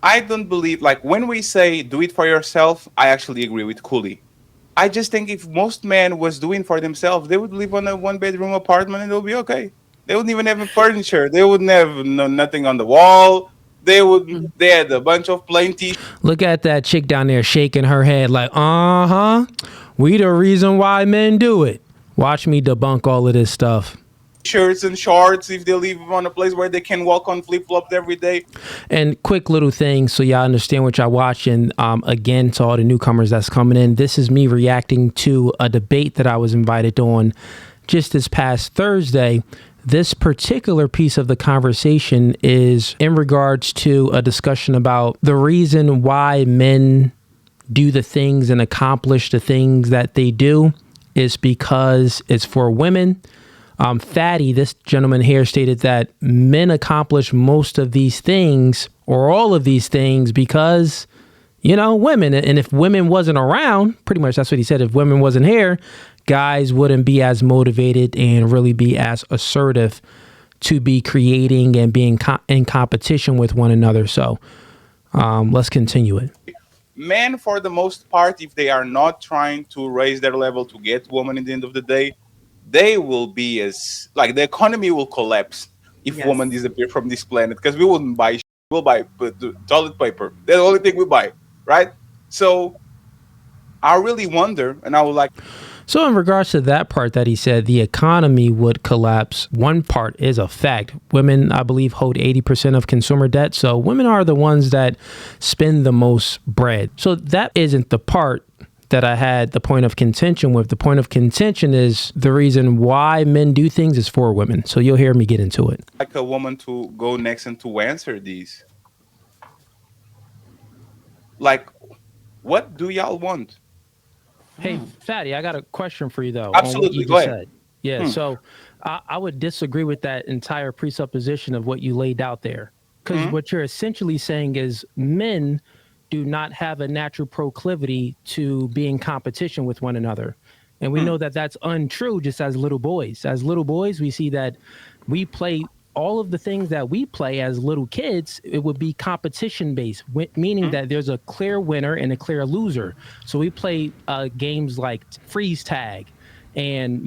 I don't believe, like, when we say do it for yourself, I actually agree with Cooley. I just think if most men was doing for themselves, they would live on a one bedroom apartment and they'll be okay. They wouldn't even have furniture. They wouldn't have nothing on the wall. They would. They had a bunch of plain Look at that chick down there shaking her head like, uh-huh. We the reason why men do it. Watch me debunk all of this stuff. shirts and shorts if they live on a place where they can walk on flip flops every day. And quick little thing so y'all understand what y'all watching. Again, to all the newcomers that's coming in, this is me reacting to a debate that I was invited on just this past Thursday. This particular piece of the conversation is in regards to a discussion about the reason why men do the things and accomplish the things that they do is because it's for women. Fatty, this gentleman here, stated that men accomplish most of these things or all of these things because, women. And if women wasn't around, pretty much that's what he said. If women wasn't here, guys wouldn't be as motivated and really be as assertive to be creating and being in competition with one another. So let's continue it. Men, for the most part, if they are not trying to raise their level to get women in the end of the day, they will be as like the economy will collapse if women Yes. disappear from this planet because we wouldn't buy. We'll buy toilet paper. That's the only thing we buy, right? So I really wonder, and I would like. So in regards to that part that he said, the economy would collapse. One part is a fact. Women, I believe, hold 80% of consumer debt. So women are the ones that spend the most bread. So that isn't the part that I had the point of contention with. The point of contention is the reason why men do things is for women. So you'll hear me get into it. Like a woman to go next and to answer these. Like, what do y'all want? Hey, Fatty, I got a question for you, though, on what you Absolutely, go just ahead. said. Yeah, so I would disagree with that entire presupposition of what you laid out there. Because what you're essentially saying is men do not have a natural proclivity to be in competition with one another. And we know that that's untrue just as little boys. As little boys, we see that we play all of the things that we play as little kids, it would be competition based, meaning that there's a clear winner and a clear loser. So we play games like freeze tag and,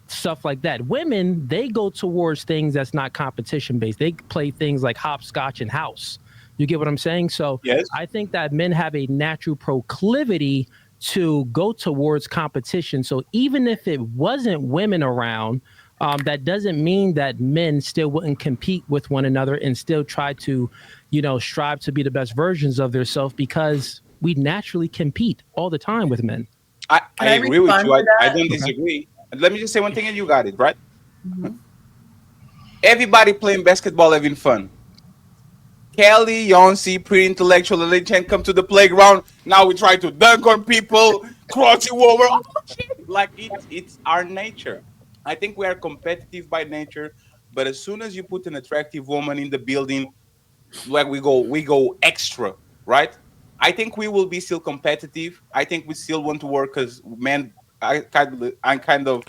stuff like that. Women, they go towards things that's not competition based. They play things like hopscotch and house. You get what I'm saying? So Yes. I think that men have a natural proclivity to go towards competition. So even if it wasn't women around, that doesn't mean that men still wouldn't compete with one another and still try to, strive to be the best versions of themselves because we naturally compete all the time with men. I Can I agree with respond you. to I that? don't Okay. disagree. And let me just say one thing, and you got it right. Mhm. Everybody playing basketball, having fun. Kelly, Yonsi, pretty intellectual, and they can come to the playground. Now we try to dunk on people, cross you over. Oh, shit. Like it's our nature. I think we are competitive by nature, but as soon as you put an attractive woman in the building, like we go extra, right? I think we will be still competitive. I think we still want to work as men. I kind of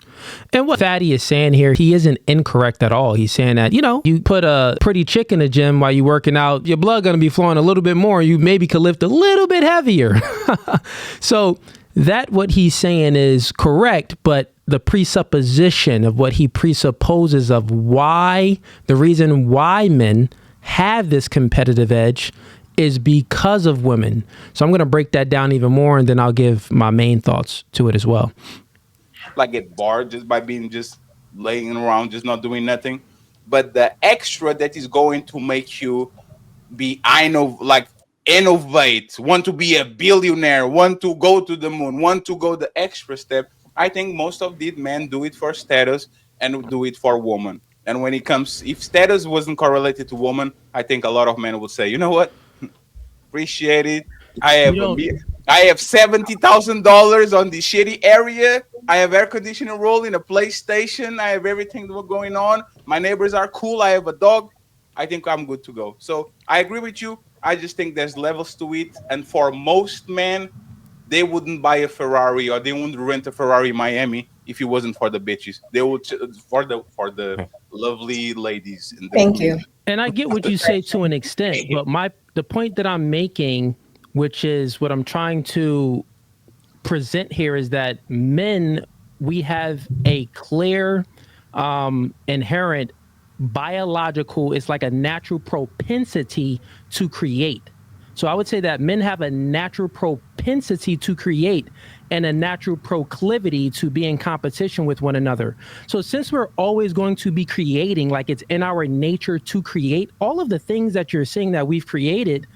And what Fatty is saying here, he isn't incorrect at all. He's saying that, you put a pretty chick in the gym while you're working out, your blood going to be flowing a little bit more. You maybe could lift a little bit heavier. So that what he's saying is correct, but the presupposition of what he presupposes of why, the reason why men have this competitive edge is because of women. So I'm going to break that down even more, and then I'll give my main thoughts to it as well. like get bored just by being just laying around, just not doing nothing. But the extra that is going to make you be, I know, like innovate, want to be a billionaire, want to go to the moon, want to go the extra step. I think most of these men do it for status and do it for women. And when it comes, if status wasn't correlated to woman, I think a lot of men would say, you know what, appreciate it. I You have a know, me- I have $70,000 on the shitty area. I have air conditioning rolling, a PlayStation. I have everything going on. My neighbors are cool. I have a dog. I think I'm good to go. So I agree with you. I just think there's levels to it. And for most men, they wouldn't buy a Ferrari or they wouldn't rent a Ferrari in Miami if it wasn't for the bitches. They would for the lovely ladies in the Thank you. community. And I get what you say to an extent, but the point that I'm making, which is what I'm trying to present here, is that men, we have a clear inherent biological, it's like a natural propensity to create. So I would say that men have a natural propensity to create and a natural proclivity to be in competition with one another. So since we're always going to be creating, like it's in our nature to create, all of the things that you're seeing that we've created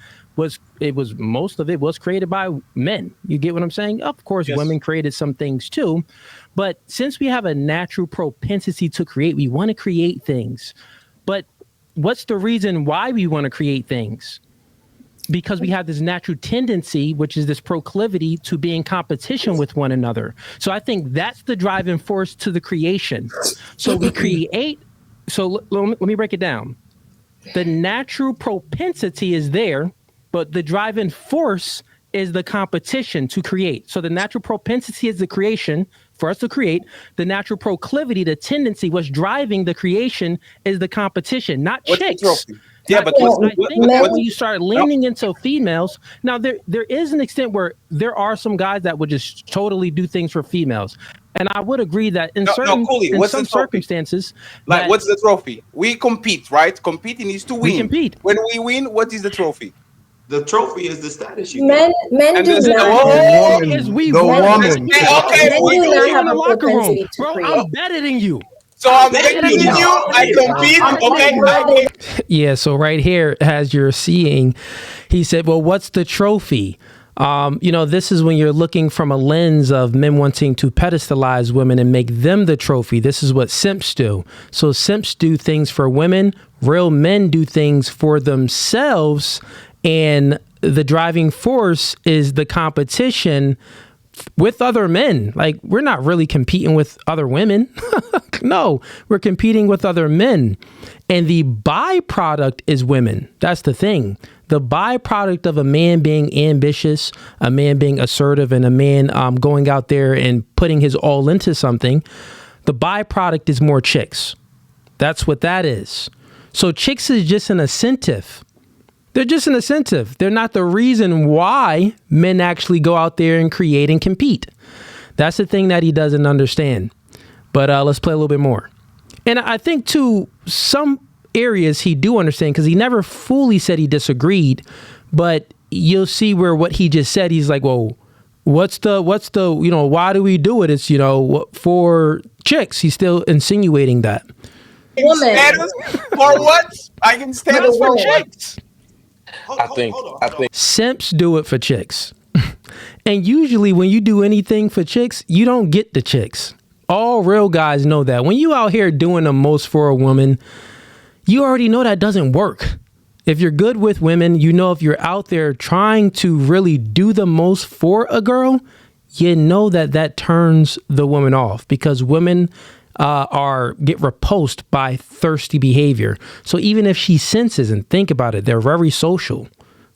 most of it was created by men. You get what I'm saying? Of course, Yes. women created some things too. But since we have a natural propensity to create, we want to create things. But what's the reason why we want to create things? Because we have this natural tendency, which is this proclivity to be in competition with one another. So I think that's the driving force to the creation. So we create. So let me break it down. The natural propensity is there, but the driving force is the competition to create. So the natural propensity is the creation for us to create. The natural proclivity, the tendency, what's driving the creation is the competition, not What's the chicks. trophy? Yeah, but I think that what, when you start leaning into females, now there is an extent where there are some guys that would just totally do things for females, and I would agree that in Cooley, in what's some the trophy? circumstances, like, that what's the trophy? We compete, right? Competing is to win. we compete. When we win, what is the trophy? The trophy is the status you Men And do this- not. oh, Is we the won. woman. Okay, Men we do do not it. have in the a locker room, propensity to bro. create. I'm better than you. So I'm better better than than you. I compete. Okay. Yeah, so right here, as you're seeing, he said, well, what's the trophy? This is when you're looking from a lens of men wanting to pedestalize women and make them the trophy. This is what simps do. So simps do things for women. Real men do things for themselves. And the driving force is the competition with other men. Like, we're not really competing with other women. No, we're competing with other men. And the byproduct is women. That's the thing. The byproduct of a man being ambitious, a man being assertive, and a man going out there and putting his all into something, the byproduct is more chicks. That's what that is. So chicks is just an incentive. They're just an incentive. They're not the reason why men actually go out there and create and compete. That's the thing that he doesn't understand. But let's play a little bit more. And I think to some areas he do understand, because he never fully said he disagreed. But you'll see where what he just said, he's like, well, what's the why do we do it? It's for chicks. He's still insinuating that. Woman. Status for what? I can status for chicks. I think Simps do it for chicks. And usually when you do anything for chicks, you don't get the chicks. All real guys know that. When you out here doing the most for a woman, you already know that doesn't work. If you're good with women, if you're out there trying to really do the most for a girl, you know that turns the woman off, because women get repulsed by thirsty behavior. So even if she senses, and think about it, they're very social,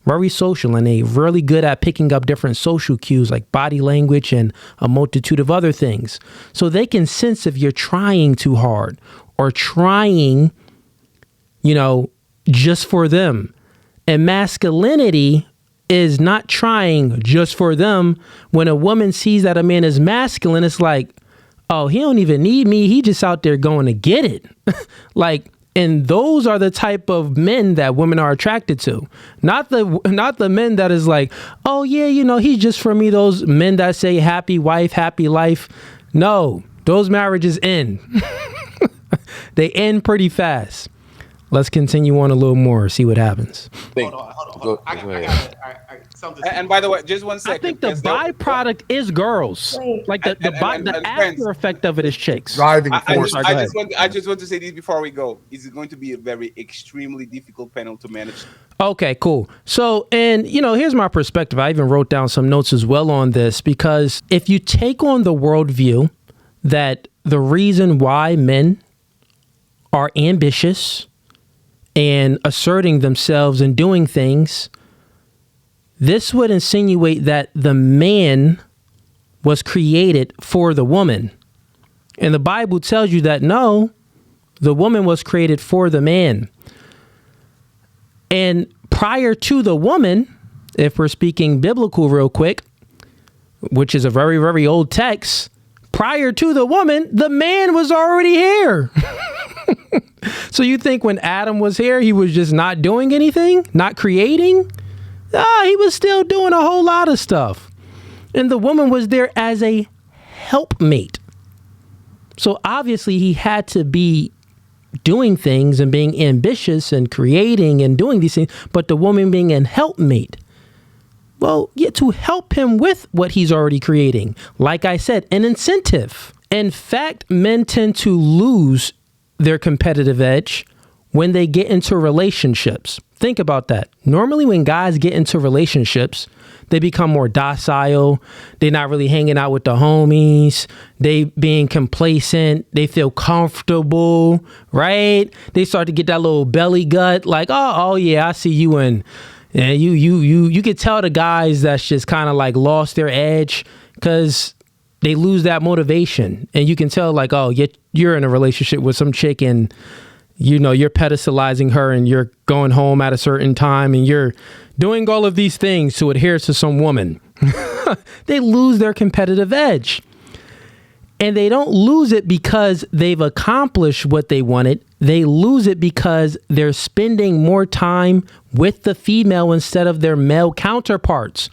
and they really good at picking up different social cues like body language and a multitude of other things. So they can sense if you're trying too hard or trying, just for them. And masculinity is not trying just for them. When a woman sees that a man is masculine, it's like, oh, he don't even need me. He just out there going to get it. And those are the type of men that women are attracted to. Not the men that is like, oh yeah, he's just for me. Those men that say happy wife, happy life. No, those marriages end. They end pretty fast. Let's continue on a little more, see what happens. Hold on. I got it. All right. Something. And by the way, just 1 second. I think the byproduct is girls. Wait. Like the friends. after effect of it is chicks. Driving I force. just want to say this before we go. It's going to be a very extremely difficult panel to manage. Okay, cool. So, and here's my perspective. I even wrote down some notes as well on this, because if you take on the worldview that the reason why men are ambitious and asserting themselves and doing things, this would insinuate that the man was created for the woman. And the Bible tells you that no, the woman was created for the man. And prior to the woman, if we're speaking biblical real quick, which is a very, very old text, prior to the woman, the man was already here. So you think when Adam was here, he was just not doing anything, not creating? He was still doing a whole lot of stuff. And the woman was there as a helpmate. So obviously he had to be doing things and being ambitious and creating and doing these things, but the woman being an helpmate. Well, yeah, to help him with what he's already creating. Like I said, an incentive. In fact, men tend to lose their competitive edge when they get into relationships. Think about that. Normally when guys get into relationships, they become more docile. They're not really hanging out with the homies. They being complacent. They feel comfortable, right? They start to get that little belly gut like, oh yeah, I see you. And you could tell the guys that's just kind of like lost their edge because they lose that motivation. And you can tell like, oh, you're in a relationship with some chick and you're pedestalizing her and you're going home at a certain time and you're doing all of these things to adhere to some woman. They lose their competitive edge. And they don't lose it because they've accomplished what they wanted. They lose it because they're spending more time with the female instead of their male counterparts,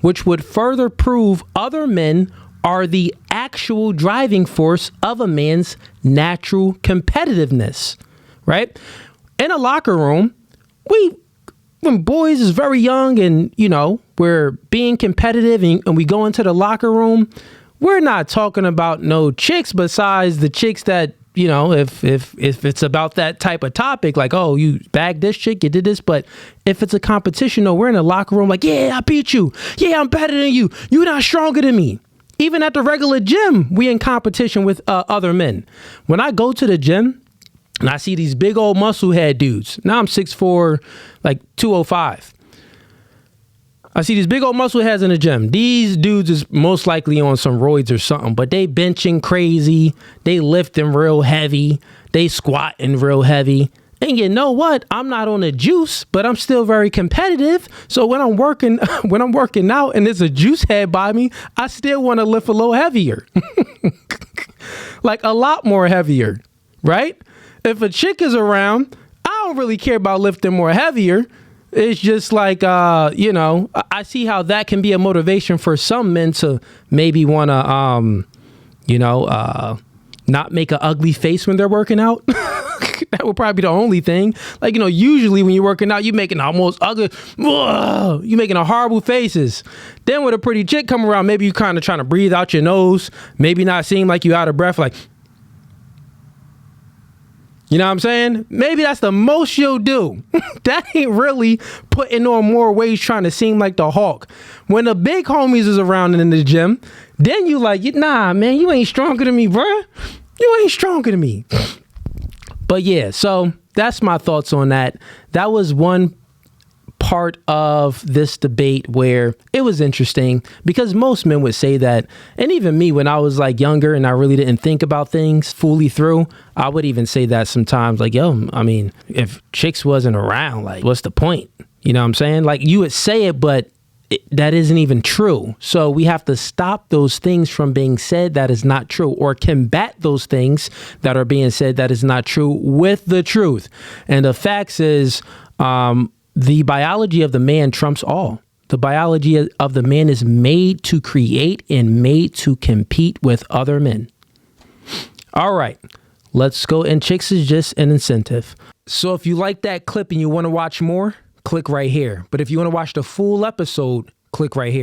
which would further prove other men are the actual driving force of a man's natural competitiveness, right? In a locker room, when boys is very young and, we're being competitive and we go into the locker room, we're not talking about no chicks besides the chicks that, if it's about that type of topic, like, oh, you bagged this chick, you did this. But if it's a competition, no, we're in a locker room like, yeah, I beat you. Yeah, I'm better than you. You're not stronger than me. Even at the regular gym, we in competition with other men. When I go to the gym and I see these big old muscle head dudes, now I'm 6'4", like 205. I see these big old muscle heads in the gym. These dudes is most likely on some roids or something, but they benching crazy. They lifting real heavy. They squatting real heavy. And you know what? I'm not on the juice, but I'm still very competitive. So when I'm working out and there's a juice head by me, I still want to lift a little heavier. Like a lot more heavier, right? If a chick is around, I don't really care about lifting more heavier. It's just like, I see how that can be a motivation for some men to maybe want to, not make an ugly face when they're working out. That would probably be the only thing. Like, usually when you're working out, you're making almost ugly, you're making a horrible faces. Then with a pretty chick come around, maybe you kind of trying to breathe out your nose, maybe not seem like you out of breath, like, you know what I'm saying? Maybe that's the most you'll do. That ain't really putting on more weight trying to seem like the Hulk. When the big homies is around and in the gym, then you like, nah, man, you ain't stronger than me, bruh. You ain't stronger than me. But yeah, so that's my thoughts on that. That was one part of this debate where it was interesting because most men would say that, and even me when I was like younger and I really didn't think about things fully through, I would even say that sometimes like, yo, I mean, if chicks wasn't around, like what's the point? You know what I'm saying? Like you would say it, but that isn't even true. So we have to stop those things from being said that is not true, or combat those things that are being said that is not true with the truth. And the facts is, the biology of the man trumps all. The biology of the man is made to create and made to compete with other men. All right, let's go. And chicks is just an incentive. So if you like that clip and you want to watch more, click right here. But if you want to watch the full episode, click right here.